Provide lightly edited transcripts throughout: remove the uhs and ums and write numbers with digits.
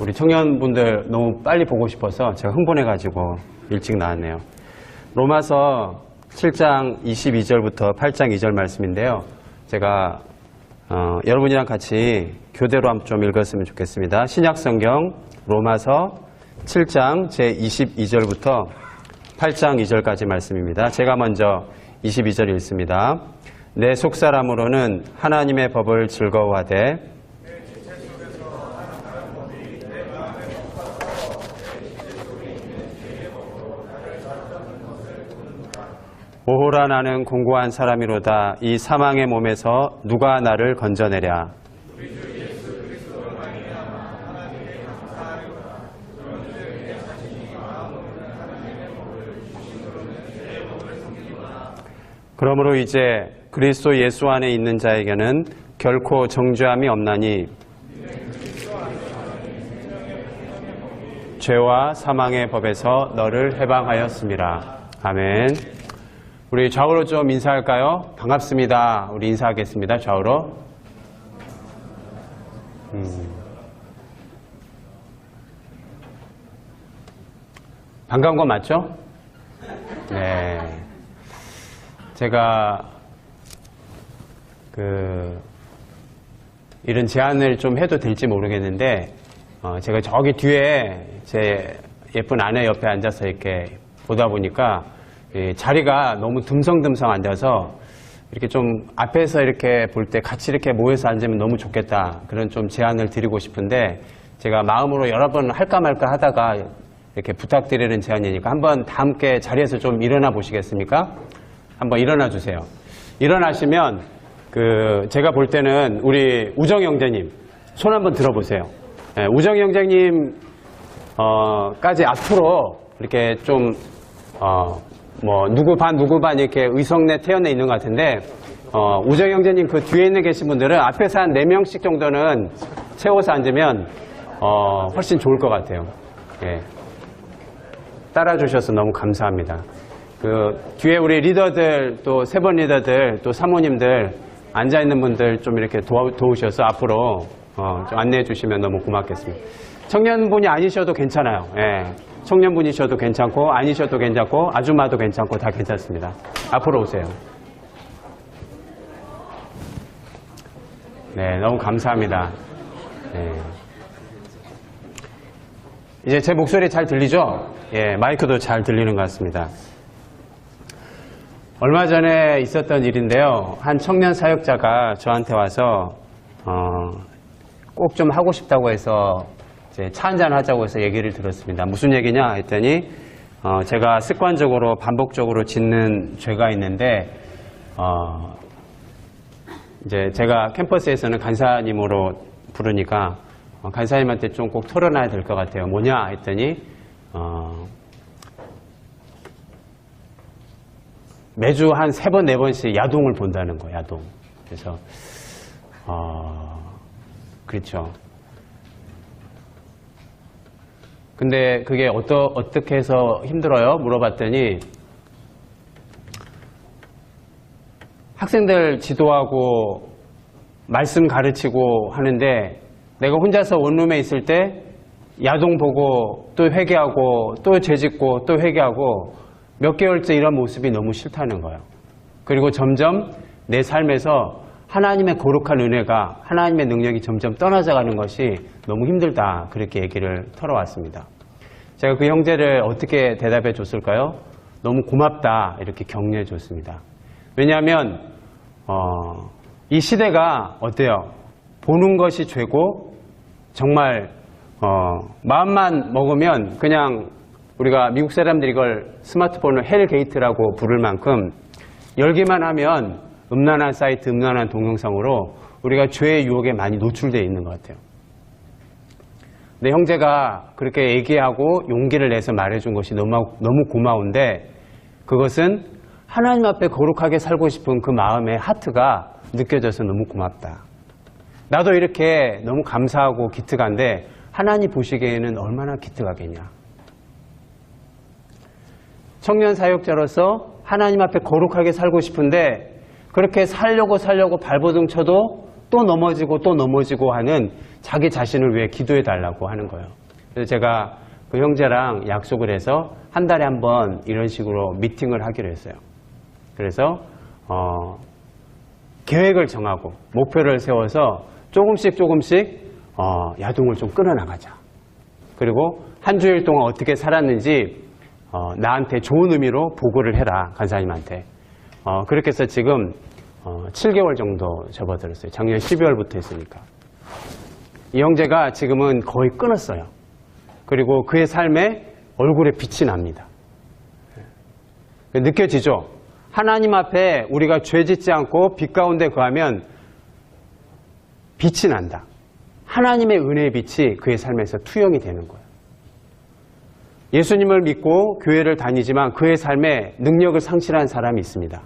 우리 청년분들 너무 빨리 보고 싶어서 제가 흥분해가지고 일찍 나왔네요. 로마서 7장 22절부터 8장 2절 말씀인데요. 제가 여러분이랑 같이 교대로 한번 좀 읽었으면 좋겠습니다. 신약성경 로마서 7장 제 22절부터 8장 2절까지 말씀입니다. 제가 먼저 22절 읽습니다. 내 속사람으로는 하나님의 법을 즐거워하되 오호라 나는 공고한 사람이로다. 이 사망의 몸에서 누가 나를 건져내랴. 그러므로 이제 그리스도 예수 안에 있는 자에게는 결코 정죄함이 없나니 죄와 사망의 법에서 너를 해방하였습니다. 아멘. 우리 좌우로 좀 인사할까요? 반갑습니다. 우리 인사하겠습니다. 좌우로. 반가운 거 맞죠? 네. 제가 이런 제안을 좀 해도 될지 모르겠는데 제가 저기 뒤에 제 예쁜 아내 옆에 앉아서 이렇게 보다 보니까 자리가 너무 듬성듬성 앉아서 이렇게 좀 앞에서 이렇게 볼 때 같이 이렇게 모여서 앉으면 너무 좋겠다. 그런 좀 제안을 드리고 싶은데 제가 마음으로 여러 번 할까 말까 하다가 이렇게 부탁드리는 제안이니까 한번 다 함께 자리에서 좀 일어나 보시겠습니까? 한번 일어나 주세요. 일어나시면 제가 볼 때는 우리 우정 형제님 손 한번 들어보세요. 네, 우정 형제님 까지 앞으로 이렇게 좀 누구 반 이렇게 의석내 태연해 있는 것 같은데, 우정 형제님 그 뒤에 있는 계신 분들은 앞에서 한 4명씩 정도는 채워서 앉으면, 훨씬 좋을 것 같아요. 예. 따라주셔서 너무 감사합니다. 뒤에 우리 리더들, 또 세 번 리더들, 또 사모님들, 앉아있는 분들 좀 이렇게 도우셔서 앞으로, 좀 안내해 주시면 너무 고맙겠습니다. 청년분이 아니셔도 괜찮아요. 예. 청년분이셔도 괜찮고 아니셔도 괜찮고 아줌마도 괜찮고 다 괜찮습니다. 앞으로 오세요. 네, 너무 감사합니다. 네. 이제 제 목소리 잘 들리죠? 예, 마이크도 잘 들리는 것 같습니다. 얼마 전에 있었던 일인데요. 한 청년 사역자가 저한테 와서 꼭 좀 하고 싶다고 해서 차 한잔 하자고 해서 얘기를 들었습니다. 무슨 얘기냐 했더니 제가 습관적으로 반복적으로 짓는 죄가 있는데 이제 제가 캠퍼스에서는 간사님으로 부르니까 간사님한테 좀 꼭 털어놔야 될 것 같아요. 뭐냐 했더니 매주 한 3번, 4번씩 야동을 본다는 거예요. 야동. 그래서 그렇죠. 근데 그게 어떻게 해서 힘들어요? 물어봤더니 학생들 지도하고 말씀 가르치고 하는데 내가 혼자서 원룸에 있을 때 야동 보고 또 회개하고 또 죄짓고 또 회개하고 몇 개월째 이런 모습이 너무 싫다는 거예요. 그리고 점점 내 삶에서 하나님의 거룩한 은혜가 하나님의 능력이 점점 떠나져가는 것이 너무 힘들다. 그렇게 얘기를 털어왔습니다. 제가 그 형제를 어떻게 대답해 줬을까요? 너무 고맙다. 이렇게 격려해 줬습니다. 왜냐하면 이 시대가 어때요? 보는 것이 죄고 정말 마음만 먹으면 그냥 우리가 미국 사람들이 이걸 스마트폰을 헬게이트라고 부를 만큼 열기만 하면 음란한 사이트, 음란한 동영상으로 우리가 죄의 유혹에 많이 노출되어 있는 것 같아요. 근데 형제가 그렇게 얘기하고 용기를 내서 말해준 것이 너무 고마운데 그것은 하나님 앞에 거룩하게 살고 싶은 그 마음의 하트가 느껴져서 너무 고맙다. 나도 이렇게 너무 감사하고 기특한데 하나님 보시기에는 얼마나 기특하겠냐. 청년 사역자로서 하나님 앞에 거룩하게 살고 싶은데 그렇게 살려고 발버둥 쳐도 또 넘어지고 하는 자기 자신을 위해 기도해 달라고 하는 거예요. 그래서 제가 그 형제랑 약속을 해서 한 달에 한 번 이런 식으로 미팅을 하기로 했어요. 그래서 계획을 정하고 목표를 세워서 조금씩 야동을 좀 끊어나가자. 그리고 한 주일 동안 어떻게 살았는지 나한테 좋은 의미로 보고를 해라, 간사님한테. 그렇게 해서 지금 7개월 정도 접어들었어요. 작년 12월부터 했으니까. 이 형제가 지금은 거의 끊었어요. 그리고 그의 삶에 얼굴에 빛이 납니다. 느껴지죠? 하나님 앞에 우리가 죄 짓지 않고 빛 가운데 거하면 빛이 난다. 하나님의 은혜의 빛이 그의 삶에서 투영이 되는 거예요. 예수님을 믿고 교회를 다니지만 그의 삶에 능력을 상실한 사람이 있습니다.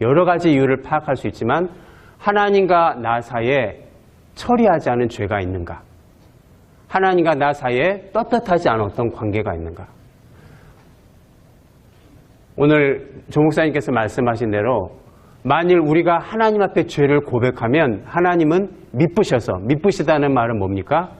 여러 가지 이유를 파악할 수 있지만 하나님과 나 사이에 처리하지 않은 죄가 있는가? 하나님과 나 사이에 떳떳하지 않았던 관계가 있는가? 오늘 조 목사님께서 말씀하신 대로 만일 우리가 하나님 앞에 죄를 고백하면 하나님은 미쁘시다는 말은 뭡니까?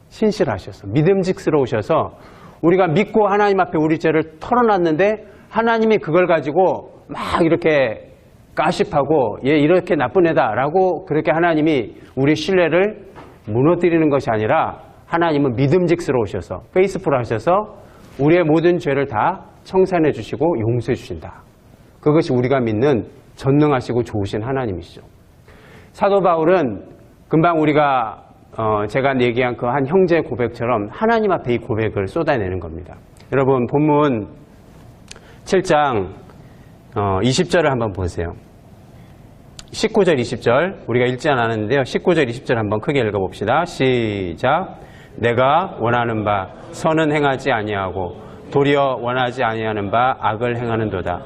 신실하셔서 믿음직스러우셔서 우리가 믿고 하나님 앞에 우리 죄를 털어놨는데 하나님이 그걸 가지고 막 이렇게 가십하고 얘 이렇게 나쁜 애다라고 그렇게 하나님이 우리 신뢰를 무너뜨리는 것이 아니라 하나님은 믿음직스러우셔서 페이스풀 하셔서 우리의 모든 죄를 다 청산해 주시고 용서해 주신다. 그것이 우리가 믿는 전능하시고 좋으신 하나님이시죠. 사도 바울은 금방 우리가 제가 얘기한 그 한 형제의 고백처럼 하나님 앞에 이 고백을 쏟아내는 겁니다. 여러분 본문 7장 20절을 한번 보세요. 19절 20절 우리가 읽지 않았는데요. 19절 20절 한번 크게 읽어봅시다. 시작. 내가 원하는 바 선은 행하지 아니하고 도리어 원하지 아니하는 바 악을 행하는도다.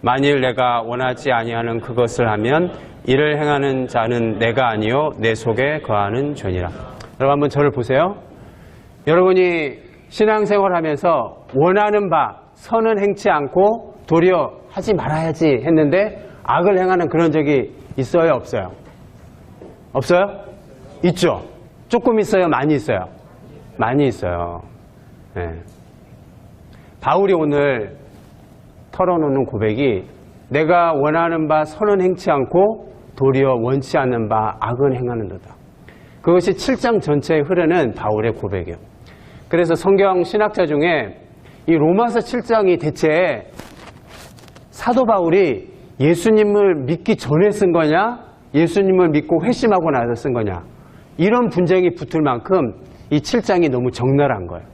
만일 내가 원하지 아니하는 그것을 하면 이를 행하는 자는 내가 아니요 내 속에 거하는 죄니라. 여러분 한번 저를 보세요. 여러분이 신앙생활 하면서 원하는 바 선은 행치 않고 도리어 하지 말아야지 했는데 악을 행하는 그런 적이 있어요, 없어요? 없어요? 있죠? 조금 있어요, 많이 있어요? 많이 있어요. 네. 바울이 오늘 털어놓는 고백이 내가 원하는 바 선은 행치 않고 도리어 원치 않는 바 악은 행하는도다. 그것이 7장 전체에 흐르는 바울의 고백이에요. 그래서 성경 신학자 중에 이 로마서 7장이 대체 사도 바울이 예수님을 믿기 전에 쓴 거냐 예수님을 믿고 회심하고 나서 쓴 거냐 이런 분쟁이 붙을 만큼 이 7장이 너무 적나라한 거예요.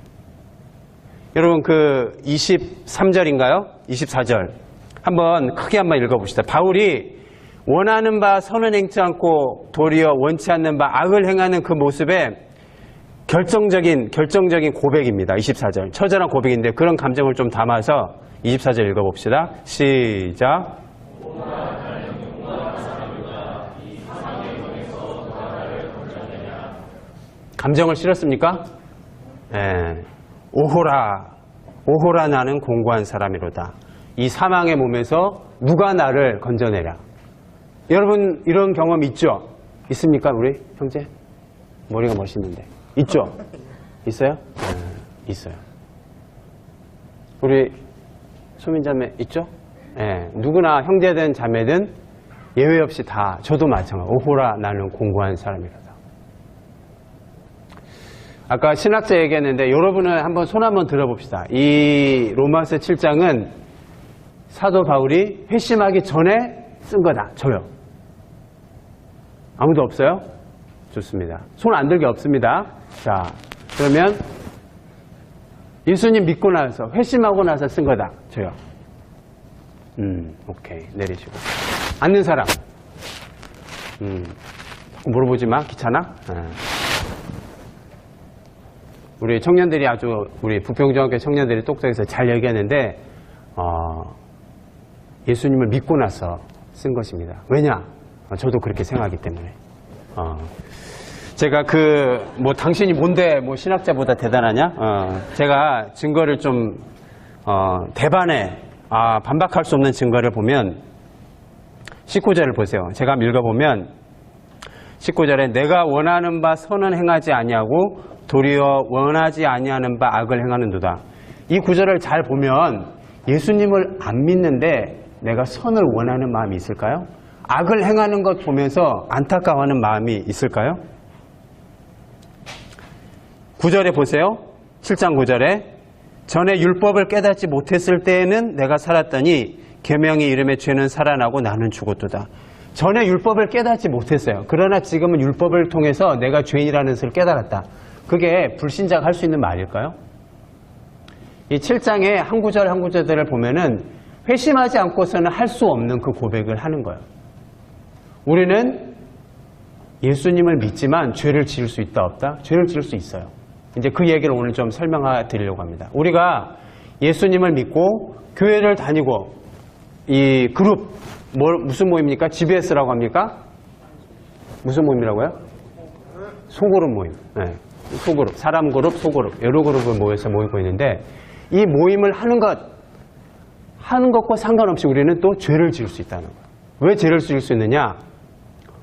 여러분 그 23절인가요? 24절 한번 크게 한번 읽어봅시다. 바울이 원하는 바 선은 행치 않고 도리어 원치 않는 바 악을 행하는 그 모습에 결정적인 고백입니다. 24절 처절한 고백인데 그런 감정을 좀 담아서 24절 읽어봅시다. 시작. 감정을 실었습니까? 네. 오호라 나는 공고한 사람이로다. 이 사망의 몸에서 누가 나를 건져내랴. 여러분 이런 경험 있죠? 있습니까 우리 형제? 머리가 멋있는데 있죠? 있어요? 네, 있어요. 우리 소민자매 있죠? 네, 누구나 형제든 자매든 예외 없이 다 저도 마찬가지. 오호라 나는 공고한 사람이로다. 아까 신학자 얘기했는데 여러분은 한번 손 한번 들어봅시다. 이 로마서 7장은 사도 바울이 회심하기 전에 쓴 거다. 저요. 아무도 없어요? 좋습니다. 손 안 들게 없습니다. 자, 그러면 예수님 믿고 나서 회심하고 나서 쓴 거다. 저요. 오케이. 내리시고. 앉는 사람. 물어보지 마. 귀찮아? 우리 청년들이 우리 부평중학교 청년들이 똑똑해서 잘 얘기했는데, 예수님을 믿고 나서 쓴 것입니다. 왜냐? 저도 그렇게 생각하기 때문에. 제가 당신이 뭔데, 신학자보다 대단하냐? 제가 증거를 좀, 대반에, 반박할 수 없는 증거를 보면, 19절을 보세요. 제가 한번 읽어보면, 19절에 내가 원하는 바 선은 행하지 아니하고 도리어 원하지 아니하는 바 악을 행하는도다. 이 구절을 잘 보면 예수님을 안 믿는데 내가 선을 원하는 마음이 있을까요? 악을 행하는 것 보면서 안타까워하는 마음이 있을까요? 9절에 보세요. 7장 9절에 전에 율법을 깨닫지 못했을 때에는 내가 살았더니 계명의 이름의 죄는 살아나고 나는 죽었도다. 전에 율법을 깨닫지 못했어요. 그러나 지금은 율법을 통해서 내가 죄인이라는 것을 깨달았다. 그게 불신자가 할 수 있는 말일까요? 이 7장의 한 구절 한 구절들을 보면은 회심하지 않고서는 할 수 없는 그 고백을 하는 거예요. 우리는 예수님을 믿지만 죄를 지을 수 있다 없다? 죄를 지을 수 있어요. 이제 그 얘기를 오늘 좀 설명해 드리려고 합니다. 우리가 예수님을 믿고 교회를 다니고 이 그룹 무슨 모임입니까? GBS라고 합니까? 무슨 모임이라고요? 소그룹 모임. 네. 소그룹, 사람 그룹, 소그룹 여러 그룹을 모여서 모이고 있는데 이 모임을 하는 것과 상관없이 우리는 또 죄를 지을 수 있다는 거예요. 왜 죄를 지을 수 있느냐?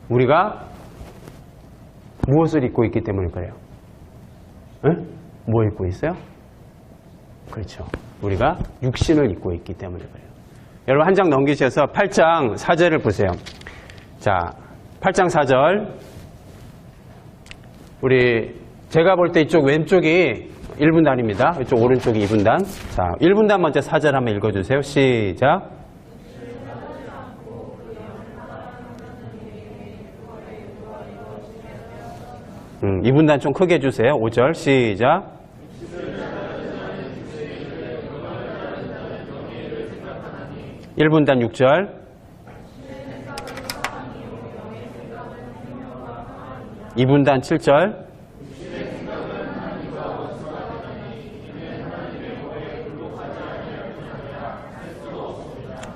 우리가 무엇을 입고 있기 때문일 거예요. 응? 뭐 입고 있어요? 그렇죠. 우리가 육신을 입고 있기 때문일 거예요. 여러분 한 장 넘기셔서 8장 4절을 보세요. 자, 8장 4절. 제가 볼 때 이쪽 왼쪽이 1분단입니다. 이쪽 오른쪽이 2분단. 자, 1분단 먼저 4절 한번 읽어주세요. 시작. 2분단 좀 크게 해주세요. 5절 시작. (1분단) 6절. (2분단) 7절.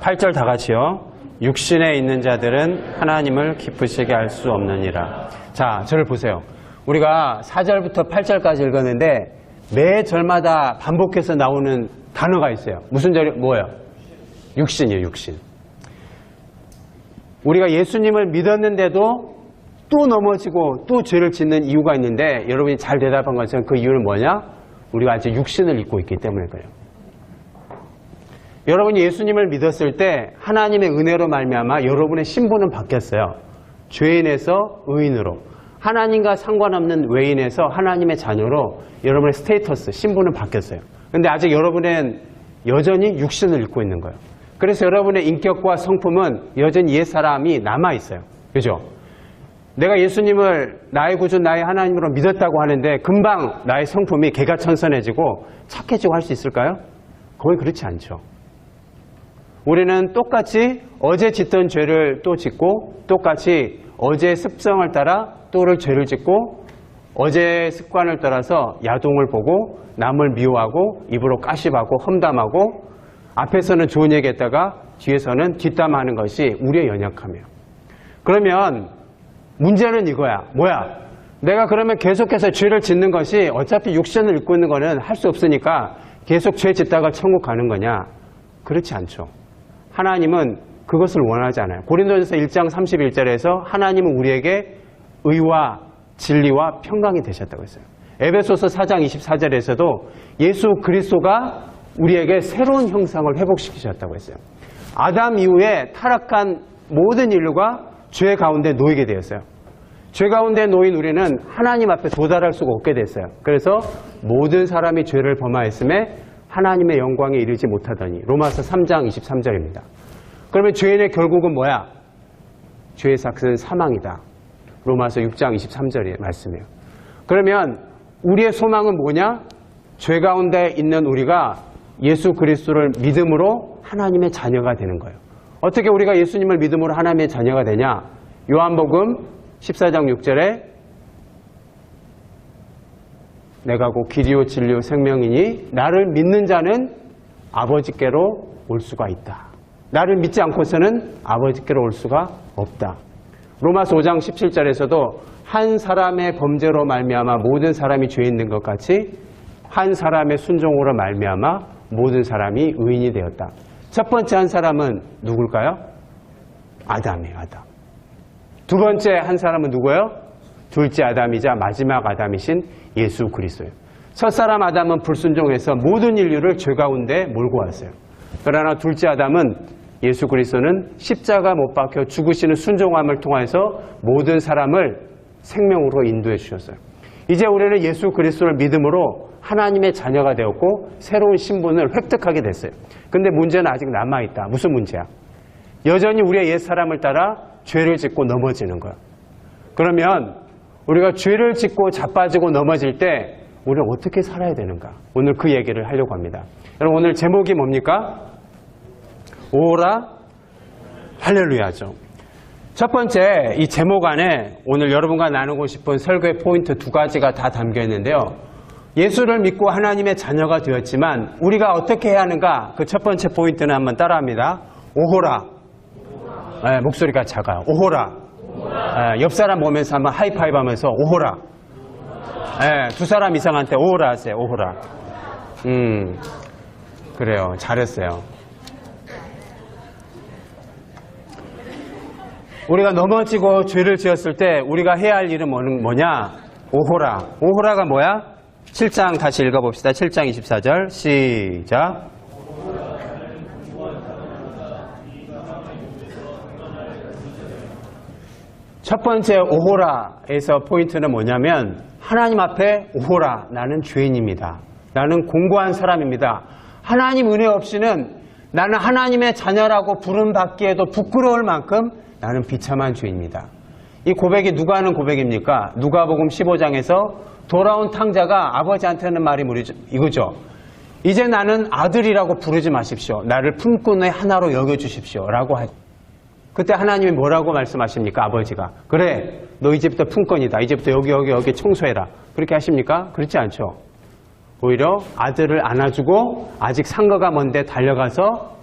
(8절) 다 같이요. 육신에 있는 자들은 하나님을 기쁘시게 할 수 없느니라. 자, 저를 보세요. 우리가 4절부터 8절까지 읽었는데 매 절마다 반복해서 나오는 단어가 있어요. 무슨 절이 뭐예요? 육신이에요. 육신. 우리가 예수님을 믿었는데도 또 넘어지고 또 죄를 짓는 이유가 있는데 여러분이 잘 대답한 것은 그 이유는 뭐냐? 우리가 아직 육신을 입고 있기 때문일 거예요. 여러분이 예수님을 믿었을 때 하나님의 은혜로 말미암아 여러분의 신분은 바뀌었어요. 죄인에서 의인으로, 하나님과 상관없는 외인에서 하나님의 자녀로 여러분의 스테이터스, 신분은 바뀌었어요. 근데 아직 여러분은 여전히 육신을 입고 있는 거예요. 그래서 여러분의 인격과 성품은 여전히 옛사람이 남아있어요. 그죠? 내가 예수님을 나의 구주, 나의 하나님으로 믿었다고 하는데 금방 나의 성품이 개가천선해지고 착해지고 할 수 있을까요? 거의 그렇지 않죠. 우리는 똑같이 어제 짓던 죄를 또 짓고 똑같이 어제의 습성을 따라 또를 죄를 짓고 어제의 습관을 따라서 야동을 보고 남을 미워하고 입으로 까십하고 험담하고 앞에서는 좋은 얘기했다가 뒤에서는 뒷담하는 것이 우리의 연약함이에요. 그러면 문제는 이거야. 뭐야? 내가 그러면 계속해서 죄를 짓는 것이 어차피 육신을 입고 있는 거는 할 수 없으니까 계속 죄 짓다가 천국 가는 거냐? 그렇지 않죠. 하나님은 그것을 원하지 않아요. 고린도전서 1장 31절에서 하나님은 우리에게 의와 진리와 평강이 되셨다고 했어요. 에베소서 4장 24절에서도 예수 그리스도가 우리에게 새로운 형상을 회복시키셨다고 했어요. 아담 이후에 타락한 모든 인류가 죄 가운데 놓이게 되었어요. 죄 가운데 놓인 우리는 하나님 앞에 도달할 수가 없게 됐어요. 그래서 모든 사람이 죄를 범하였음에 하나님의 영광에 이르지 못하더니 로마서 3장 23절입니다. 그러면 죄인의 결국은 뭐야? 죄의 삭은 사망이다. 로마서 6장 23절의 말씀이에요. 그러면 우리의 소망은 뭐냐? 죄 가운데 있는 우리가 예수 그리스도를 믿음으로 하나님의 자녀가 되는 거예요. 어떻게 우리가 예수님을 믿음으로 하나님의 자녀가 되냐? 요한복음 14장 6절에 내가 곧 길이요 진리요 생명이니 나를 믿는 자는 아버지께로 올 수가 있다. 나를 믿지 않고서는 아버지께로 올 수가 없다. 로마서 5장 17절에서도 한 사람의 범죄로 말미암아 모든 사람이 죄 있는 것 같이 한 사람의 순종으로 말미암아 모든 사람이 의인이 되었다. 첫 번째 한 사람은 누굴까요? 아담이에요. 아담. 두 번째 한 사람은 누구예요? 둘째 아담이자 마지막 아담이신 예수 그리스도예요. 첫사람 아담은 불순종해서 모든 인류를 죄 가운데 몰고 왔어요. 그러나 둘째 아담은 예수 그리스도는 십자가 못 박혀 죽으시는 순종함을 통해서 모든 사람을 생명으로 인도해 주셨어요. 이제 우리는 예수 그리스도를 믿음으로 하나님의 자녀가 되었고 새로운 신분을 획득하게 됐어요. 근데 문제는 아직 남아있다. 무슨 문제야? 여전히 우리의 옛사람을 따라 죄를 짓고 넘어지는 거야. 그러면 우리가 죄를 짓고 자빠지고 넘어질 때 우리는 어떻게 살아야 되는가? 오늘 그 얘기를 하려고 합니다. 여러분 오늘 제목이 뭡니까? 오라 할렐루야죠. 첫 번째 이 제목 안에 오늘 여러분과 나누고 싶은 설교의 포인트 두 가지가 다 담겨 있는데요. 예수를 믿고 하나님의 자녀가 되었지만 우리가 어떻게 해야 하는가? 그 첫 번째 포인트는 한번 따라합니다. 오호라. 네, 목소리가 작아요. 오호라. 네, 옆 사람 보면서 한번 하이파이브 하면서 오호라. 네, 두 사람 이상한테 오호라 하세요. 오호라. 그래요. 잘했어요. 우리가 넘어지고 죄를 지었을 때 우리가 해야 할 일은 뭐냐? 오호라. 오호라가 뭐야? 7장 다시 읽어봅시다. 7장 24절 시작. 첫 번째 오호라에서 포인트는 뭐냐면 하나님 앞에 오호라. 나는 죄인입니다. 나는 공고한 사람입니다. 하나님 은혜 없이는 나는 하나님의 자녀라고 부름받기에도 부끄러울 만큼 나는 비참한 죄인입니다. 이 고백이 누가 하는 고백입니까? 누가복음 15장에서 돌아온 탕자가 아버지한테 하는 말이 이거죠. 이제 나는 아들이라고 부르지 마십시오. 나를 품꾼의 하나로 여겨주십시오. 라고 하죠. 그때 하나님이 뭐라고 말씀하십니까? 아버지가. 그래, 너 이제부터 품꾼이다. 이제부터 여기 청소해라. 그렇게 하십니까? 그렇지 않죠. 오히려 아들을 안아주고 아직 상거가 먼데 달려가서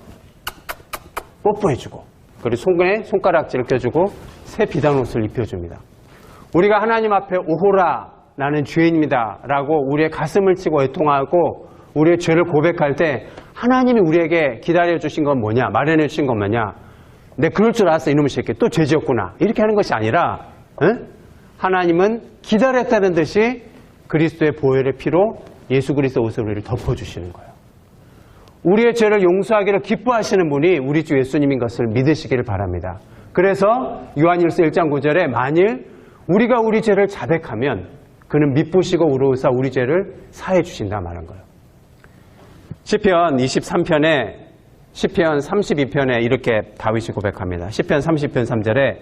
뽀뽀해주고 그리고 손에 손가락질을 껴주고 새 비단옷을 입혀줍니다. 우리가 하나님 앞에 오호라 나는 죄인입니다 라고 우리의 가슴을 치고 애통하고 우리의 죄를 고백할 때 하나님이 우리에게 기다려주신 건 뭐냐? 마련해 주신 건 뭐냐? 내 그럴 줄 알았어 이놈의 새끼 또 죄 지었구나 이렇게 하는 것이 아니라 하나님은 기다렸다는 듯이 그리스도의 보혈의 피로 예수 그리스도 옷을 우리를 덮어주시는 거예요. 우리의 죄를 용서하기를 기뻐하시는 분이 우리 주 예수님인 것을 믿으시기를 바랍니다. 그래서 요한일서 1장 9절에 만일 우리가 우리 죄를 자백하면 그는 미쁘시고 의로우사 우리 죄를 사해 주신다 말한 거예요. 시편 23편에 시편 32편에 이렇게 다윗이 고백합니다. 시편 30편 3절에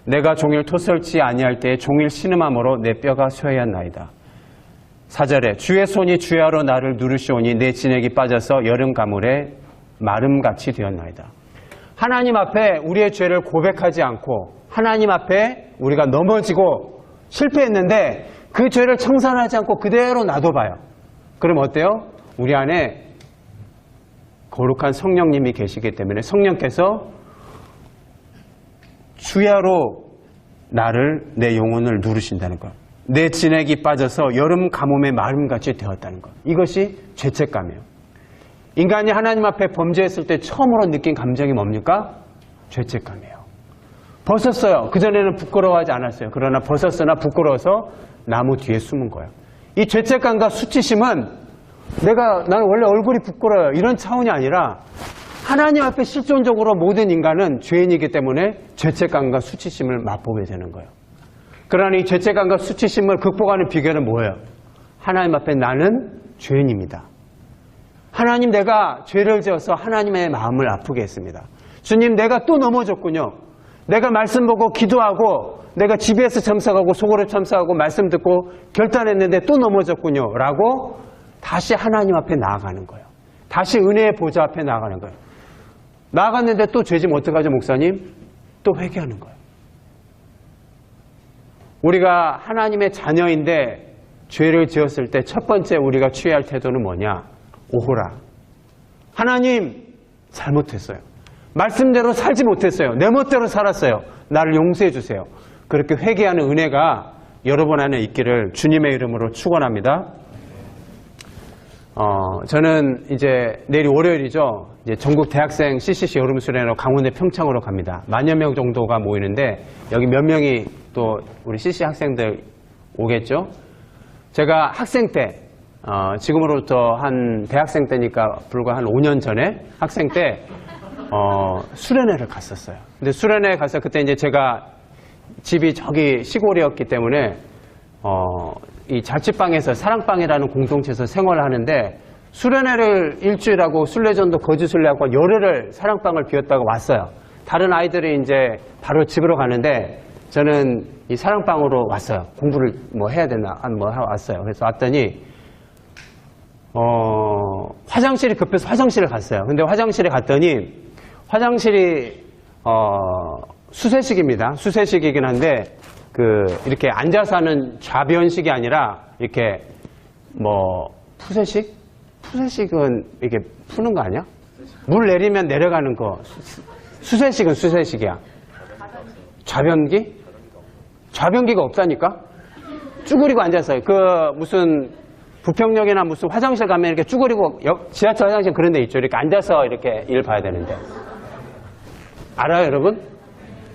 내가 종일 토설치 아니할 때에 종일 신음함으로 내 뼈가 쇠하였나이다. 4절에 주의 손이 주야로 나를 누르시오니 내 진액이 빠져서 여름 가물에 마름같이 되었나이다. 하나님 앞에 우리의 죄를 고백하지 않고 하나님 앞에 우리가 넘어지고 실패했는데 그 죄를 청산하지 않고 그대로 놔둬봐요. 그럼 어때요? 우리 안에 거룩한 성령님이 계시기 때문에 성령께서 주야로 내 영혼을 누르신다는 것. 내 진액이 빠져서 여름 가뭄의 마름같이 되었다는 것. 이것이 죄책감이에요. 인간이 하나님 앞에 범죄했을 때 처음으로 느낀 감정이 뭡니까? 죄책감이에요. 벗었어요. 그전에는 부끄러워하지 않았어요. 그러나 벗었으나 부끄러워서 나무 뒤에 숨은 거예요. 이 죄책감과 수치심은 나는 원래 얼굴이 부끄러워요. 이런 차원이 아니라 하나님 앞에 실존적으로 모든 인간은 죄인이기 때문에 죄책감과 수치심을 맛보게 되는 거예요. 그러나 이 죄책감과 수치심을 극복하는 비결은 뭐예요? 하나님 앞에 나는 죄인입니다. 하나님 내가 죄를 지어서 하나님의 마음을 아프게 했습니다. 주님 내가 또 넘어졌군요. 내가 말씀 보고 기도하고 내가 GBS 참석하고 소그룹 참석하고 말씀 듣고 결단했는데 또 넘어졌군요. 라고 다시 하나님 앞에 나아가는 거예요. 다시 은혜의 보좌 앞에 나아가는 거예요. 나아갔는데 또 죄지면 어떡하죠 목사님? 또 회개하는 거예요. 우리가 하나님의 자녀인데 죄를 지었을 때 첫 번째 우리가 취해야 할 태도는 뭐냐? 오호라. 하나님 잘못했어요. 말씀대로 살지 못했어요. 내 멋대로 살았어요. 나를 용서해 주세요. 그렇게 회개하는 은혜가 여러분 안에 있기를 주님의 이름으로 축원합니다. 저는 이제 내일 월요일이죠. 이제 전국 대학생 CCC 여름 수련회로 강원도 평창으로 갑니다. 10,000명 정도가 모이는데 여기 몇 명이 또 우리 CCC 학생들 오겠죠. 제가 학생 때, 지금으로부터 한 대학생 때니까 불과 한 5년 전에 학생 때 수련회를 갔었어요. 근데 수련회 가서 그때 이제 제가 집이 저기 시골이었기 때문에 이 자취방에서 사랑방이라는 공동체에서 생활을 하는데 수련회를 일주일하고 순례전도 거주순례하고 열흘을 사랑방을 비웠다가 왔어요. 다른 아이들이 이제 바로 집으로 가는데 저는 이 사랑방으로 왔어요. 공부를 뭐 해야 되나 뭐 하고 왔어요. 그래서 왔더니 화장실이 급해서 화장실을 갔어요. 근데 화장실에 갔더니 화장실이 수세식입니다. 수세식이긴 한데 이렇게 앉아서 하는 좌변식이 아니라 이렇게 뭐 푸세식? 푸세식은 이렇게 푸는 거 아니야? 물 내리면 내려가는 거. 수세식은 수세식이야. 좌변기? 좌변기가 없다니까? 쭈그리고 앉아서 무슨 부평역이나 무슨 화장실 가면 이렇게 쭈그리고 지하철 화장실 그런 데 있죠. 이렇게 앉아서 이렇게 일 봐야 되는데. 알아요, 여러분?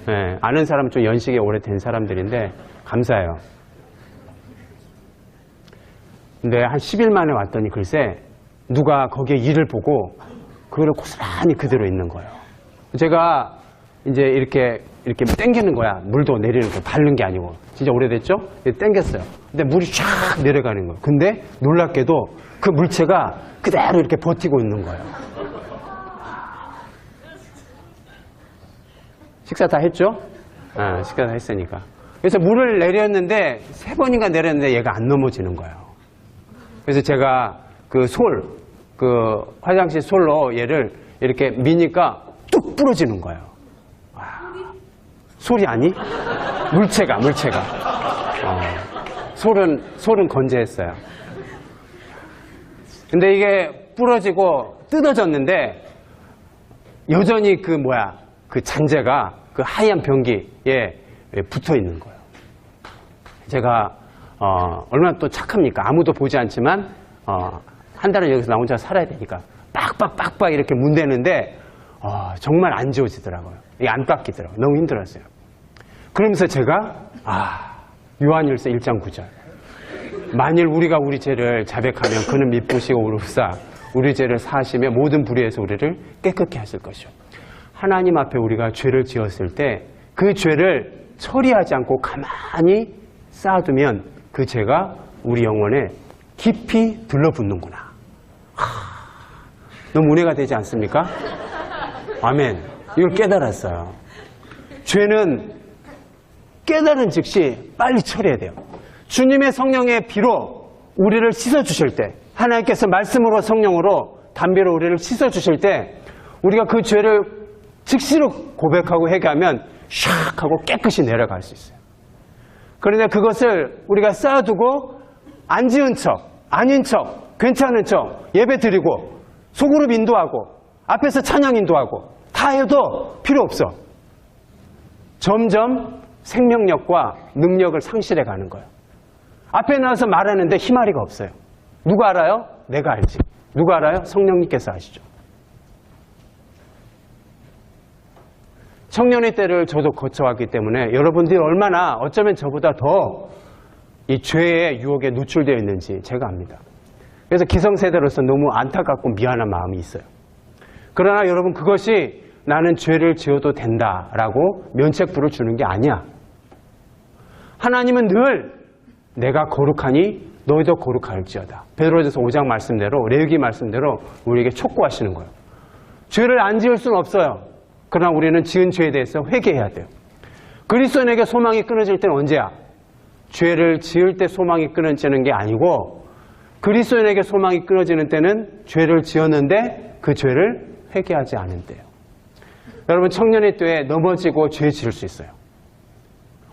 네, 아는 사람은 좀 연식이 오래된 사람들인데 감사해요. 근데 한 10일 만에 왔더니 글쎄 누가 거기에 일을 보고 그거를 고스란히 그대로 있는 거예요. 제가 이제 이렇게 당기는 거야. 물도 내리는 거, 바른 게 아니고. 진짜 오래됐죠? 당겼어요. 근데 물이 쫙 내려가는 거예요. 근데 놀랍게도 그 물체가 그대로 이렇게 버티고 있는 거예요. 식사 다 했죠? 식사 다 했으니까. 그래서 물을 내렸는데 3번인가 내렸는데 얘가 안 넘어지는 거예요. 그래서 제가 화장실 솔로 얘를 이렇게 미니까 뚝 부러지는 거예요. 솔이 아니? 물체가. 솔은 건재했어요. 근데 이게 부러지고 뜯어졌는데 여전히 그 잔재가 그 하얀 변기에 붙어 있는 거예요. 제가 얼마나 또 착합니까? 아무도 보지 않지만 한 달은 여기서 나 혼자 살아야 되니까 빡빡 이렇게 문대는데 정말 안 지워지더라고요. 이게 안 깎이더라고요. 너무 힘들었어요. 그러면서 제가 요한일서 1장 9절 만일 우리가 우리 죄를 자백하면 그는 미쁘시고 의롭사 우리 죄를 사하시며 모든 불의에서 우리를 깨끗게 하실 것이요. 하나님 앞에 우리가 죄를 지었을 때 그 죄를 처리하지 않고 가만히 쌓아두면 그 죄가 우리 영혼에 깊이 들러붙는구나. 너무 은혜가 되지 않습니까? 아멘. 이걸 깨달았어요. 죄는 깨달은 즉시 빨리 처리해야 돼요. 주님의 성령의 피로 우리를 씻어주실 때, 하나님께서 말씀으로 성령으로 담비로 우리를 씻어주실 때 우리가 그 죄를 즉시로 고백하고 회개하면 샥 하고 깨끗이 내려갈 수 있어요. 그런데 그것을 우리가 쌓아두고 안 지은 척, 아닌 척, 괜찮은 척 예배 드리고 소그룹 인도하고 앞에서 찬양 인도하고 다 해도 필요 없어. 점점 생명력과 능력을 상실해 가는 거예요. 앞에 나와서 말하는데 희마리가 없어요. 누가 알아요? 내가 알지. 누가 알아요? 성령님께서 아시죠. 청년의 때를 저도 거쳐왔기 때문에 여러분들이 얼마나 어쩌면 저보다 더 이 죄의 유혹에 노출되어 있는지 제가 압니다. 그래서 기성세대로서 너무 안타깝고 미안한 마음이 있어요. 그러나 여러분 그것이 나는 죄를 지어도 된다라고 면책부를 주는 게 아니야. 하나님은 늘 내가 거룩하니 너희도 거룩할지어다. 베드로전서 5장 말씀대로 레위기 말씀대로 우리에게 촉구하시는 거예요. 죄를 안 지을 수는 없어요. 그러나 우리는 지은 죄에 대해서 회개해야 돼요. 그리스도인에게 소망이 끊어질 때는 언제야? 죄를 지을 때 소망이 끊어지는 게 아니고 그리스도인에게 소망이 끊어지는 때는 죄를 지었는데 그 죄를 회개하지 않은 때예요. 여러분 청년의 때에 넘어지고 죄 지을 수 있어요.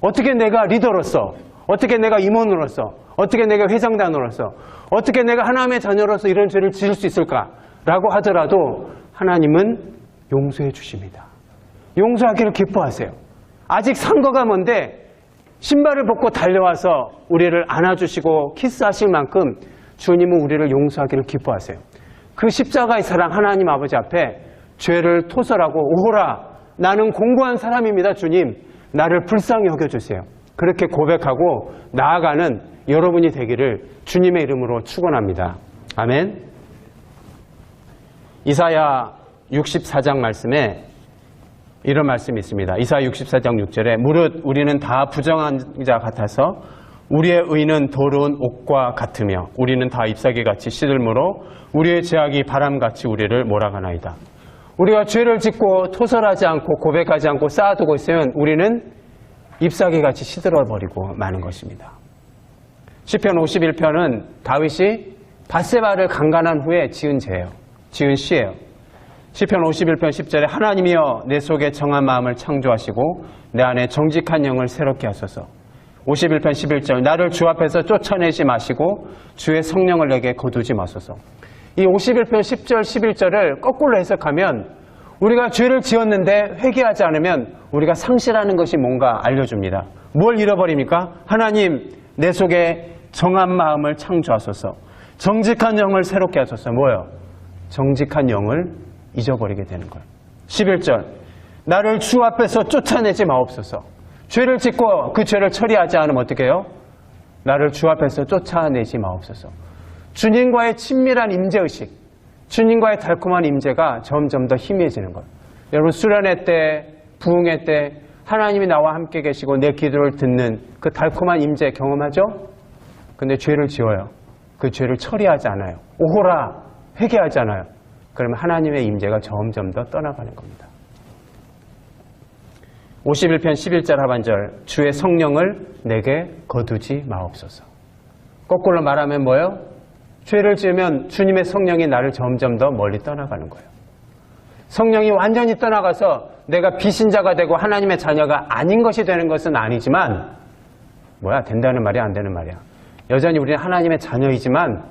어떻게 내가 리더로서, 어떻게 내가 임원으로서, 어떻게 내가 회장단으로서, 어떻게 내가 하나님의 자녀로서 이런 죄를 지을 수 있을까라고 하더라도 하나님은 용서해 주십니다. 용서하기를 기뻐하세요. 아직 상거가 먼데 신발을 벗고 달려와서 우리를 안아주시고 키스하실 만큼 주님은 우리를 용서하기를 기뻐하세요. 그 십자가의 사랑 하나님 아버지 앞에 죄를 토설하고 오호라 나는 공고한 사람입니다. 주님 나를 불쌍히 여겨주세요. 그렇게 고백하고 나아가는 여러분이 되기를 주님의 이름으로 축원합니다. 아멘. 이사야 64장 말씀에 이런 말씀이 있습니다. 이사야 64장 6절에 무릇 우리는 다 부정한 자 같아서 우리의 의는 더러운 옷과 같으며 우리는 다 잎사귀같이 시들므로 우리의 죄악이 바람같이 우리를 몰아가나이다. 우리가 죄를 짓고 토설하지 않고 고백하지 않고 쌓아두고 있으면 우리는 잎사귀같이 시들어버리고 마는 것입니다. 시편 51편은 다윗이 밧세바를 강간한 후에 지은 죄예요. 지은 시예요. 시편 51편 10절에 하나님이여 내 속에 정한 마음을 창조하시고 내 안에 정직한 영을 새롭게 하소서. 51편 11절 나를 주 앞에서 쫓아내지 마시고 주의 성령을 내게 거두지 마소서. 이 51편 10절 11절을 거꾸로 해석하면 우리가 죄를 지었는데 회개하지 않으면 우리가 상실하는 것이 뭔가 알려줍니다. 뭘 잃어버립니까? 하나님 내 속에 정한 마음을 창조하소서. 정직한 영을 새롭게 하소서. 뭐예요? 정직한 영을 잊어버리게 되는 거예요. 11절 나를 주 앞에서 쫓아내지 마옵소서. 죄를 짓고 그 죄를 처리하지 않으면 어떻게 해요? 나를 주 앞에서 쫓아내지 마옵소서. 주님과의 친밀한 임재의식, 주님과의 달콤한 임재가 점점 더 희미해지는 거예요. 여러분 수련회 때, 부흥회 때 하나님이 나와 함께 계시고 내 기도를 듣는 그 달콤한 임재 경험하죠? 근데 죄를 지어요. 그 죄를 처리하지 않아요. 오호라 회개하지 않아요. 그러면 하나님의 임재가 점점 더 떠나가는 겁니다. 51편 11절 하반절 주의 성령을 내게 거두지 마옵소서. 거꾸로 말하면 뭐예요? 죄를 지으면 주님의 성령이 나를 점점 더 멀리 떠나가는 거예요. 성령이 완전히 떠나가서 내가 비신자가 되고 하나님의 자녀가 아닌 것이 되는 것은 아니지만 된다는 말이야 안 되는 말이야. 여전히 우리는 하나님의 자녀이지만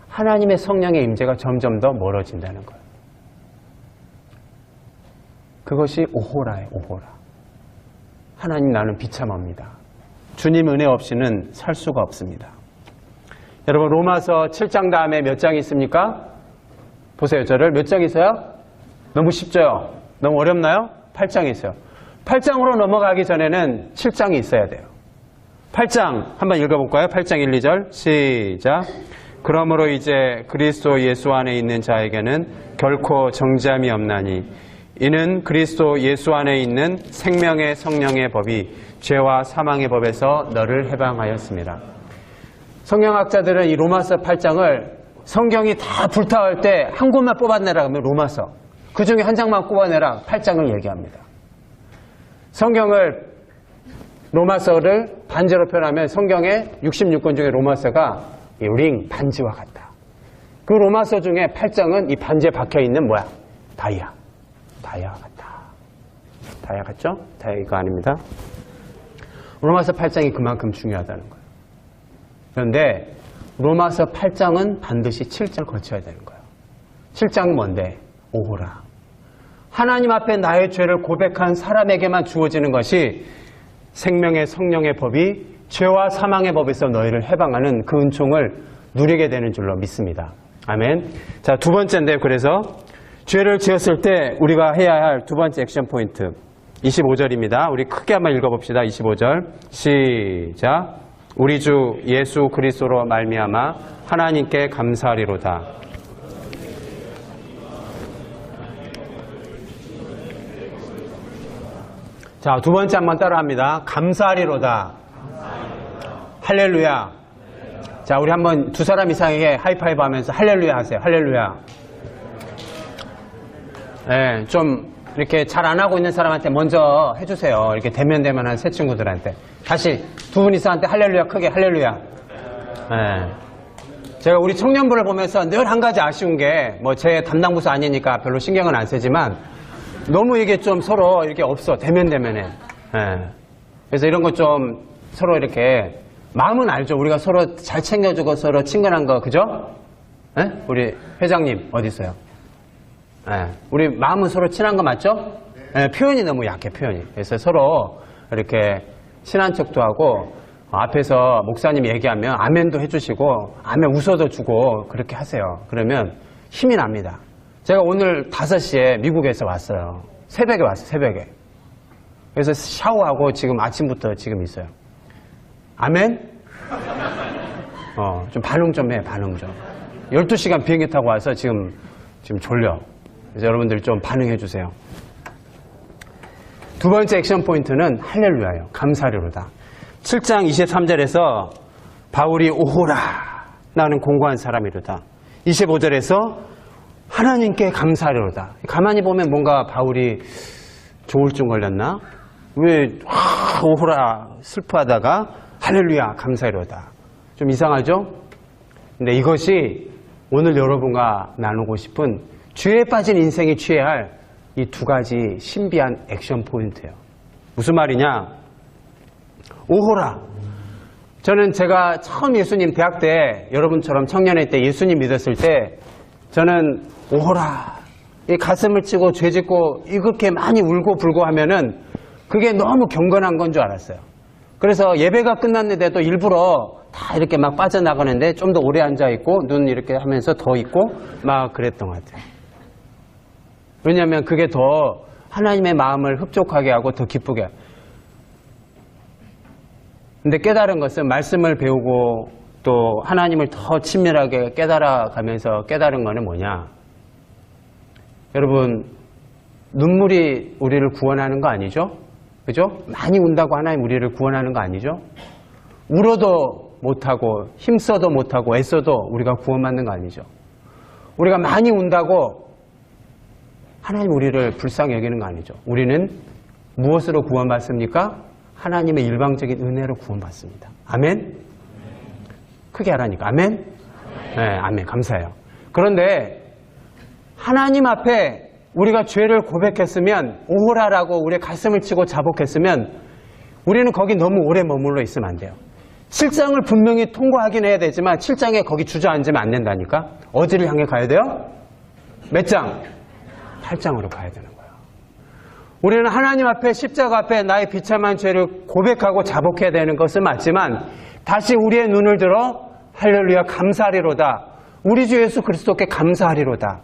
하나님의 성령의 임재가 점점 더 멀어진다는 거예요. 그것이 오호라예요. 오호라. 하나님 나는 비참합니다. 주님 은혜 없이는 살 수가 없습니다. 여러분 로마서 7장 다음에 몇 장이 있습니까? 보세요. 저를 몇 장 있어요? 너무 쉽죠? 너무 어렵나요? 8장이 있어요. 8장으로 넘어가기 전에는 7장이 있어야 돼요. 8장 한번 읽어볼까요? 8장 1, 2절 시작. 그러므로 이제 그리스도 예수 안에 있는 자에게는 결코 정죄함이 없나니 이는 그리스도 예수 안에 있는 생명의 성령의 법이 죄와 사망의 법에서 너를 해방하였습니다. 성경학자들은 이 로마서 8장을 성경이 다 불타올 때 한 곳만 뽑아내라 하면 로마서, 그 중에 한 장만 뽑아내라 8장을 얘기합니다. 성경을 로마서를 반지로 표현하면 성경의 66권 중에 로마서가 이 링 반지와 같다. 그 로마서 중에 8장은 이 반지에 박혀있는 다이아 같다. 다이아 같죠? 다이아 이거 아닙니다. 로마서 8장이 그만큼 중요하다는 거예요. 그런데 로마서 8장은 반드시 7장을 거쳐야 되는 거예요. 7장은 뭔데? 오호라. 하나님 앞에 나의 죄를 고백한 사람에게만 주어지는 것이 생명의 성령의 법이 죄와 사망의 법에서 너희를 해방하는 그 은총을 누리게 되는 줄로 믿습니다. 아멘. 자, 두 번째인데 그래서 죄를 지었을 때 우리가 해야 할 두 번째 액션 포인트 25절입니다. 우리 크게 한번 읽어봅시다. 25절 시작. 우리 주 예수 그리스도로 말미암아 하나님께 감사하리로다. 자, 두 번째 한번 따라합니다. 감사하리로다. 할렐루야. 자, 우리 한번 두 사람 이상에게 하이파이브 하면서 할렐루야 하세요. 할렐루야. 네, 좀 이렇게 잘 안 하고 있는 사람한테 먼저 해주세요. 이렇게 대면대면한 새 친구들한테. 다시 두 분 이상한테 할렐루야 크게 할렐루야. 네. 제가 우리 청년부를 보면서 늘 한 가지 아쉬운 게 뭐 제 담당 부서 아니니까 별로 신경은 안 쓰지만 너무 이게 좀 서로 이렇게 없어. 대면대면에. 네. 그래서 이런 거 좀 서로 이렇게 마음은 알죠. 우리가 서로 잘 챙겨주고 서로 친근한 거 그죠? 네? 우리 회장님 어디 있어요? 네. 우리 마음은 서로 친한 거 맞죠? 네, 표현이 너무 약해 표현이. 그래서 서로 이렇게 친한 척도 하고 앞에서 목사님 얘기하면 아멘도 해주시고 아멘 웃어도 주고 그렇게 하세요. 그러면 힘이 납니다. 제가 오늘 5시에 미국에서 왔어요. 새벽에 왔어요. 새벽에. 그래서 샤워하고 지금 아침부터 지금 있어요. 아멘? 좀 반응 좀 해, 반응 좀. 12시간 비행기 타고 와서 지금 졸려. 그래서 여러분들 좀 반응해 주세요. 두 번째 액션 포인트는 할렐루야예요. 감사리로다. 7장 23절에서 바울이 오호라 나는 공고한 사람이로다. 25절에서 하나님께 감사리로다. 가만히 보면 뭔가 바울이 조울증 걸렸나? 왜 오호라 슬퍼하다가 할렐루야 감사리로다. 좀 이상하죠? 근데 이것이 오늘 여러분과 나누고 싶은 죄에 빠진 인생이 취해야 할 이 두 가지 신비한 액션 포인트예요. 무슨 말이냐? 오호라. 저는 제가 처음 예수님 대학 때 여러분처럼 청년회 때 예수님 믿었을 때 저는 오호라 이 가슴을 치고 죄 짓고 이렇게 많이 울고 불고 하면은 그게 너무 경건한 건 줄 알았어요. 그래서 예배가 끝났는데도 일부러 다 이렇게 막 빠져나가는데 좀 더 오래 앉아있고 눈 이렇게 하면서 더 있고 막 그랬던 것 같아요. 왜냐하면 그게 더 하나님의 마음을 흡족하게 하고 더 기쁘게 하고. 근데 깨달은 것은 말씀을 배우고 또 하나님을 더 친밀하게 깨달아가면서 깨달은 거는 뭐냐? 여러분, 눈물이 우리를 구원하는 거 아니죠? 그죠? 많이 운다고 하나님 우리를 구원하는 거 아니죠? 울어도 못하고 힘써도 못하고 애써도 우리가 구원받는 거 아니죠? 우리가 많이 운다고 하나님 우리를 불쌍히 여기는 거 아니죠? 우리는 무엇으로 구원받습니까? 하나님의 일방적인 은혜로 구원받습니다. 아멘? 크게 하라니까. 아멘? 네, 아멘. 감사해요. 그런데 하나님 앞에 우리가 죄를 고백했으면 오호라라고 우리의 가슴을 치고 자복했으면 우리는 거기 너무 오래 머물러 있으면 안 돼요. 7장을 분명히 통과하긴 해야 되지만 7장에 거기 주저앉으면 안 된다니까. 어디를 향해 가야 돼요? 몇 장? 8장으로 가야 되는 거예요. 우리는 하나님 앞에 십자가 앞에 나의 비참한 죄를 고백하고 자복해야 되는 것은 맞지만 다시 우리의 눈을 들어 할렐루야 감사하리로다. 우리 주 예수 그리스도께 감사하리로다.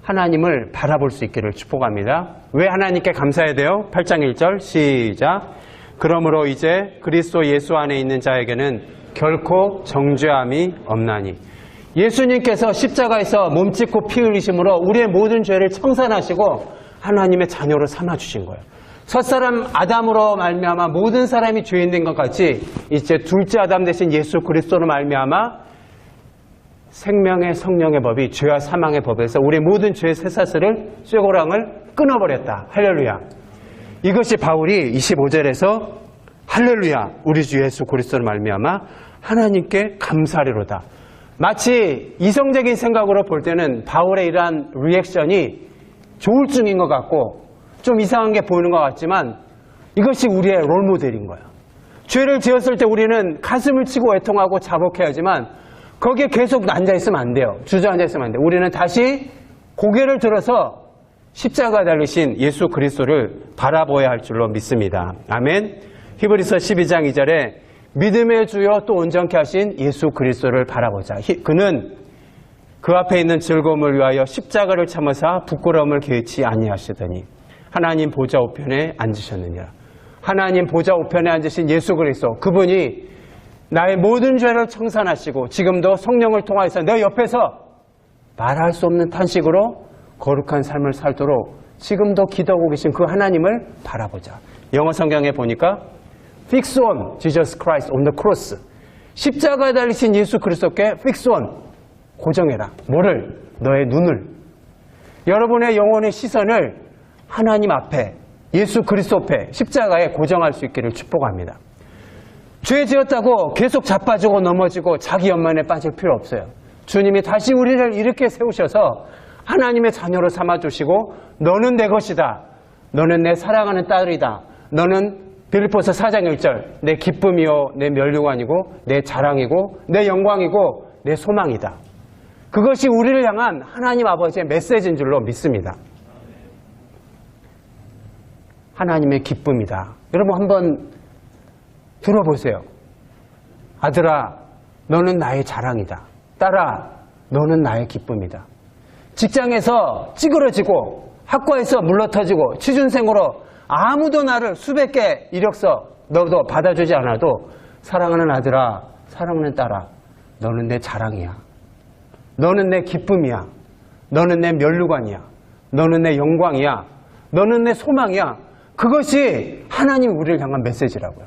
하나님을 바라볼 수 있기를 축복합니다. 왜 하나님께 감사해야 돼요? 8장 1절 시작. 그러므로 이제 그리스도 예수 안에 있는 자에게는 결코 정죄함이 없나니. 예수님께서 십자가에서 몸짓고 피 흘리심으로 우리의 모든 죄를 청산하시고 하나님의 자녀로 삼아주신 거예요. 첫사람 아담으로 말미암아 모든 사람이 죄인 된 것 같이 이제 둘째 아담 대신 예수 그리스도로 말미암아 생명의 성령의 법이 죄와 사망의 법에서 우리의 모든 죄의 쇠사슬을 쇠고랑을 끊어버렸다. 할렐루야. 이것이 바울이 25절에서 할렐루야 우리 주 예수 그리스도로 말미암아 하나님께 감사하리로다. 마치 이성적인 생각으로 볼 때는 바울의 이러한 리액션이 조울증인 것 같고 좀 이상한 게 보이는 것 같지만 이것이 우리의 롤모델인 거예요. 죄를 지었을 때 우리는 가슴을 치고 애통하고 자복해야 하지만 거기에 계속 앉아있으면 안 돼요. 주저앉아있으면 안 돼요. 우리는 다시 고개를 들어서 십자가 달리신 예수 그리스도를 바라보아야 할 줄로 믿습니다. 아멘. 히브리서 12장 2절에 믿음의 주여 또 온전케 하신 예수 그리스도를 바라보자. 그는 그 앞에 있는 즐거움을 위하여 십자가를 참으사 부끄러움을 개의치 아니하시더니 하나님 보좌 우편에 앉으셨느니라. 하나님 보좌 우편에 앉으신 예수 그리스도 그분이 나의 모든 죄를 청산하시고 지금도 성령을 통하여서 내 옆에서 말할 수 없는 탄식으로 거룩한 삶을 살도록 지금도 기도하고 계신 그 하나님을 바라보자. 영어 성경에 보니까 Fix on Jesus Christ on the cross. 십자가에 달리신 예수 그리스도께 fix on. 고정해라. 뭐를? 너의 눈을. 여러분의 영혼의 시선을 하나님 앞에 예수 그리스도 앞에 십자가에 고정할 수 있기를 축복합니다. 죄 지었다고 계속 자빠지고 넘어지고 자기 연만에 빠질 필요 없어요. 주님이 다시 우리를 이렇게 세우셔서 하나님의 자녀로 삼아주시고 너는 내 것이다. 너는 내 사랑하는 딸이다. 너는 빌립보서 4장 1절 내 기쁨이요 내 면류관이고 내 자랑이고 내 영광이고 내 소망이다. 그것이 우리를 향한 하나님 아버지의 메시지인 줄로 믿습니다. 하나님의 기쁨이다. 여러분 한번 들어보세요. 아들아, 너는 나의 자랑이다. 딸아, 너는 나의 기쁨이다. 직장에서 찌그러지고 학과에서 물러터지고 취준생으로 아무도 나를 수백 개 이력서 너도 받아주지 않아도 사랑하는 아들아, 사랑하는 딸아, 너는 내 자랑이야. 너는 내 기쁨이야. 너는 내 면류관이야. 너는 내 영광이야. 너는 내 소망이야. 그것이 하나님이 우리를 향한 메시지라고요.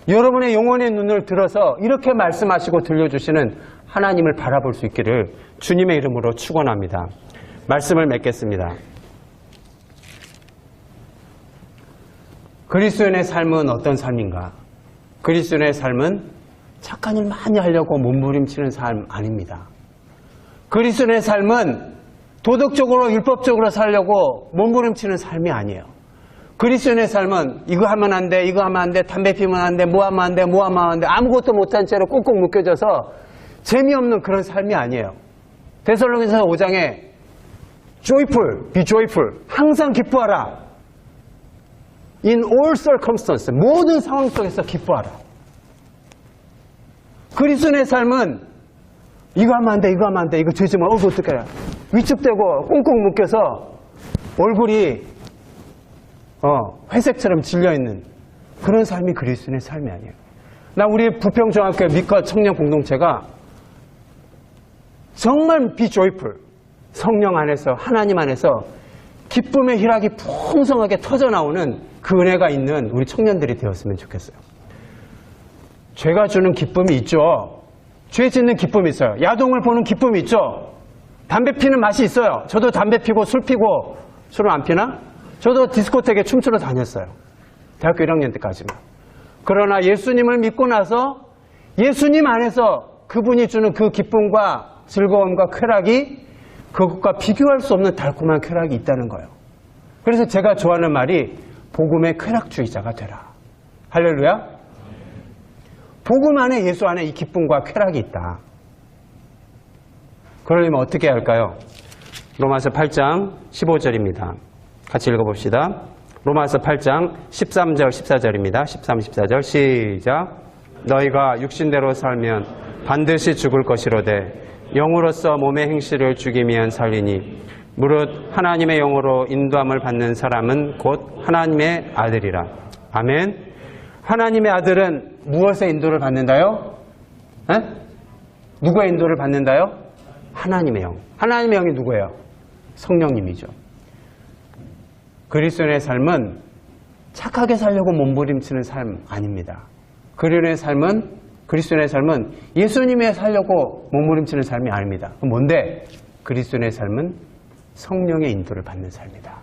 여러분의 영혼의 눈을 들어서 이렇게 말씀하시고 들려주시는 하나님을 바라볼 수 있기를 주님의 이름으로 축원합니다. 말씀을 맺겠습니다. 그리스도인의 삶은 어떤 삶인가? 그리스도인의 삶은 착한 일 많이 하려고 몸부림치는 삶 아닙니다. 그리스도인의 삶은 도덕적으로 율법적으로 살려고 몸부림치는 삶이 아니에요. 그리스도인의 삶은 이거 하면 안 돼, 이거 하면 안 돼, 담배 피면 안 돼, 뭐 하면 안 돼, 뭐 하면 안 돼, 아무것도 못한 채로 꾹꾹 묶여져서 재미없는 그런 삶이 아니에요. 데살로니가서 5장에 joyful, be joyful, 항상 기뻐하라. In all circumstances, 모든 상황 속에서 기뻐하라. 그리스도인의 삶은 이거 하면 안 돼, 이거 하면 안 돼, 이거 되지 마, 이거 어떡해. 위축되고 꽁꽁 묶여서 얼굴이 회색처럼 질려있는 그런 삶이 그리스도인의 삶이 아니에요. 나 우리 부평중학교 미컷 청년 공동체가 정말 be joyful, 성령 안에서 하나님 안에서 기쁨의 희락이 풍성하게 터져나오는 그 은혜가 있는 우리 청년들이 되었으면 좋겠어요. 죄가 주는 기쁨이 있죠. 죄 짓는 기쁨이 있어요. 야동을 보는 기쁨이 있죠. 담배 피는 맛이 있어요. 저도 담배 피고 술 피고, 술은 안 피나? 저도 디스코텍에 춤추러 다녔어요. 대학교 1학년 때까지만. 그러나 예수님을 믿고 나서 예수님 안에서 그분이 주는 그 기쁨과 즐거움과 쾌락이 그것과 비교할 수 없는 달콤한 쾌락이 있다는 거예요. 그래서 제가 좋아하는 말이 복음의 쾌락주의자가 되라. 할렐루야. 복음 안에 예수 안에 이 기쁨과 쾌락이 있다. 그러려면 어떻게 해야 할까요? 로마서 8장 15절입니다. 같이 읽어봅시다. 로마서 8장 13절 14절입니다. 13, 14절 시작. 너희가 육신대로 살면 반드시 죽을 것이로되 영으로서 몸의 행실을 죽이면 살리니 무릇 하나님의 영으로 인도함을 받는 사람은 곧 하나님의 아들이라. 아멘. 하나님의 아들은 무엇의 인도를 받는다요? 에? 누구의 인도를 받는다요? 하나님의 영. 하나님의 영이 누구예요? 성령님이죠. 그리스도인의 삶은 착하게 살려고 몸부림치는 삶 아닙니다. 그리스도인의 삶은 예수님의 살려고 몸부림치는 삶이 아닙니다. 그럼 뭔데? 그리스도인의 삶은 성령의 인도를 받는 삶이다.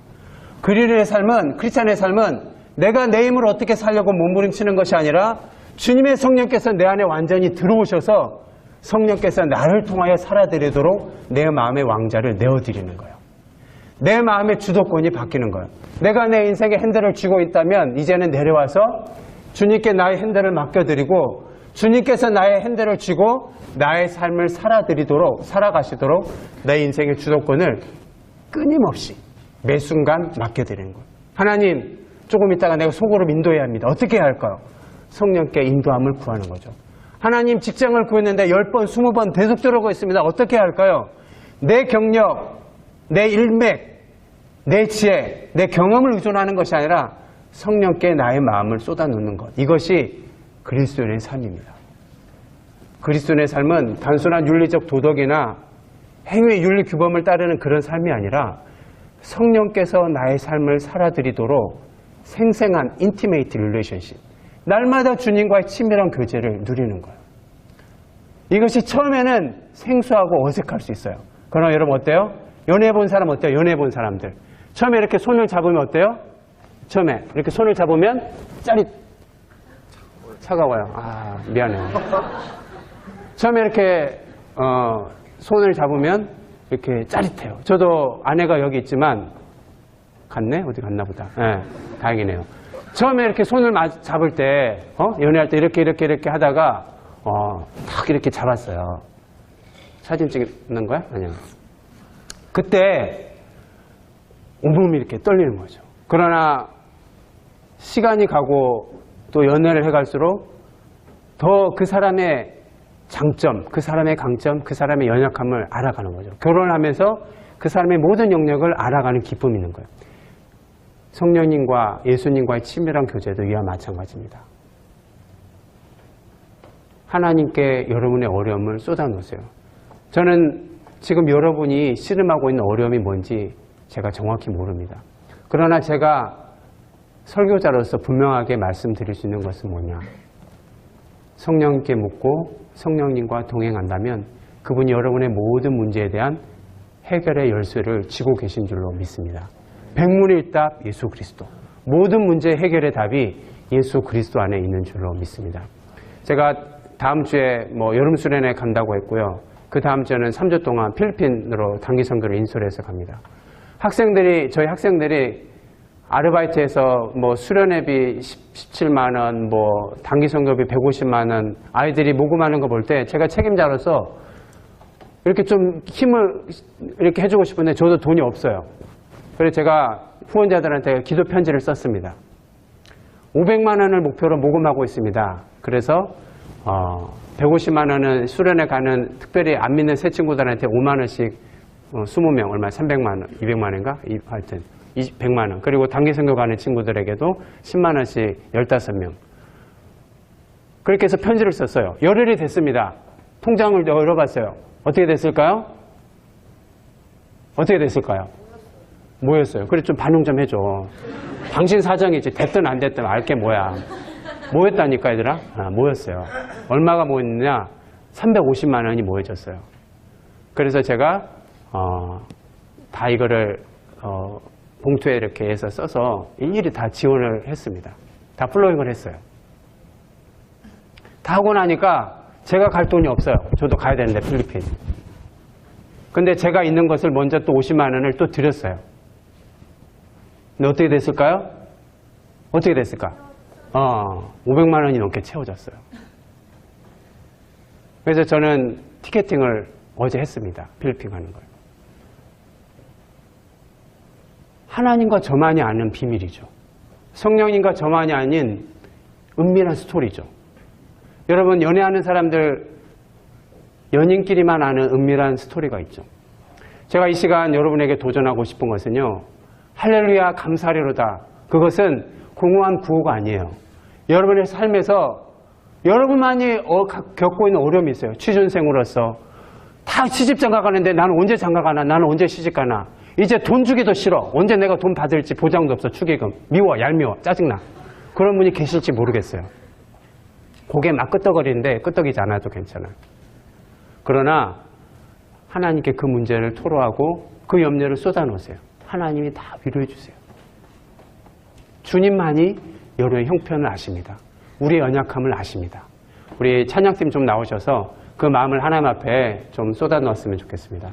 그리스도인의 삶은, 크리스찬의 삶은 내가 내 힘으로 어떻게 살려고 몸부림치는 것이 아니라 주님의 성령께서 내 안에 완전히 들어오셔서 성령께서 나를 통하여 살아드리도록 내 마음의 왕자를 내어드리는 거예요. 내 마음의 주도권이 바뀌는 거예요. 내가 내 인생의 핸들을 쥐고 있다면 이제는 내려와서 주님께 나의 핸들을 맡겨드리고 주님께서 나의 핸들을 쥐고 나의 삶을 살아가시도록 내 인생의 주도권을 끊임없이 매 순간 맡겨드리는 거예요. 하나님, 조금 있다가 내가 속으로 인도해야 합니다. 어떻게 해야 할까요? 성령께 인도함을 구하는 거죠. 하나님, 직장을 구했는데 10번, 20번 계속 들어오고 있습니다. 어떻게 해야 할까요? 내 경력, 내 일맥, 내 지혜, 내 경험을 의존하는 것이 아니라 성령께 나의 마음을 쏟아놓는 것. 이것이 그리스도인의 삶입니다. 그리스도인의 삶은 단순한 윤리적 도덕이나 행위 윤리 규범을 따르는 그런 삶이 아니라 성령께서 나의 삶을 살아드리도록 생생한 인티메이트 릴레이션십, 날마다 주님과의 친밀한 교제를 누리는 거예요. 이것이 처음에는 생소하고 어색할 수 있어요. 그러나 여러분 어때요? 연애해 본 사람 어때요? 연애해 본 사람들. 처음에 이렇게 손을 잡으면 어때요? 처음에 이렇게 손을 잡으면 차가워요. 미안해요. 처음에 이렇게 손을 잡으면 이렇게 짜릿해요. 저도 아내가 여기 있지만 갔네? 어디 갔나 보다. 네, 다행이네요. 처음에 이렇게 손을 잡을 때 연애할 때 이렇게 하다가 탁 이렇게 잡았어요. 사진 찍는 거야? 아니요. 그때 온몸이 이렇게 떨리는 거죠. 그러나 시간이 가고 또 연애를 해갈수록 더 그 사람의 장점, 그 사람의 강점, 그 사람의 연약함을 알아가는 거죠. 결혼을 하면서 그 사람의 모든 영역을 알아가는 기쁨이 있는 거예요. 성령님과 예수님과의 친밀한 교제도 이와 마찬가지입니다. 하나님께 여러분의 어려움을 쏟아놓으세요. 저는 지금 여러분이 씨름하고 있는 어려움이 뭔지 제가 정확히 모릅니다. 그러나 제가 설교자로서 분명하게 말씀드릴 수 있는 것은 뭐냐? 성령님께 묻고 성령님과 동행한다면 그분이 여러분의 모든 문제에 대한 해결의 열쇠를 쥐고 계신 줄로 믿습니다. 백문일답 예수 그리스도. 모든 문제 해결의 답이 예수 그리스도 안에 있는 줄로 믿습니다. 제가 다음 주에 여름 수련회 간다고 했고요. 그 다음 주에는 3주 동안 필리핀으로 단기 선교를 인솔해서 갑니다. 저희 학생들이 아르바이트에서 수련회비 17만 원, 단기 선교비 150만 원, 아이들이 모금하는 거 볼 때 제가 책임자로서 이렇게 좀 힘을 이렇게 해주고 싶은데 저도 돈이 없어요. 그래서 제가 후원자들한테 기도 편지를 썼습니다. 500만 원을 목표로 모금하고 있습니다. 그래서 150만 원은 수련회 가는 특별히 안 믿는 새 친구들한테 5만 원씩 20명 얼마 300만 원, 200만 원인가? 하여튼 100만 원. 그리고 단기 선교 가는 친구들에게도 10만 원씩 15명. 그렇게 해서 편지를 썼어요. 열흘이 됐습니다. 통장을 열어봤어요. 어떻게 됐을까요? 어떻게 됐을까요? 뭐였어요? 그래 좀 반응 좀 해줘. 당신 사정이지. 됐든 안 됐든 알게 뭐야. 뭐였다니까 얘들아? 뭐였어요. 얼마가 모였느냐? 350만 원이 모여졌어요. 그래서 제가 다 이거를 봉투에 이렇게 해서 써서 일일이 다 지원을 했습니다. 다 플로잉을 했어요. 다 하고 나니까 제가 갈 돈이 없어요. 저도 가야 되는데 필리핀. 근데 제가 있는 것을 먼저 또 50만 원을 또 드렸어요. 근데 어떻게 됐을까요? 어떻게 됐을까? 500만 원이 넘게 채워졌어요. 그래서 저는 티켓팅을 어제 했습니다. 필리핀 가는 걸. 하나님과 저만이 아는 비밀이죠. 성령님과 저만이 아닌 은밀한 스토리죠. 여러분 연애하는 사람들 연인끼리만 아는 은밀한 스토리가 있죠. 제가 이 시간 여러분에게 도전하고 싶은 것은요. 할렐루야 감사하리로다. 그것은 공허한 구호가 아니에요. 여러분의 삶에서 여러분만이 겪고 있는 어려움이 있어요. 취준생으로서 다 시집장가 가는데 나는 언제 장가가나? 나는 언제 시집가나? 이제 돈 주기도 싫어. 언제 내가 돈 받을지 보장도 없어. 축의금. 미워, 얄미워, 짜증나. 그런 분이 계실지 모르겠어요. 고개 막 끄덕거리는데 끄덕이지 않아도 괜찮아요. 그러나 하나님께 그 문제를 토로하고 그 염려를 쏟아놓으세요. 하나님이 다 위로해 주세요. 주님만이 여러분의 형편을 아십니다. 우리의 연약함을 아십니다. 우리 찬양팀 좀 나오셔서 그 마음을 하나님 앞에 좀 쏟아놓았으면 좋겠습니다.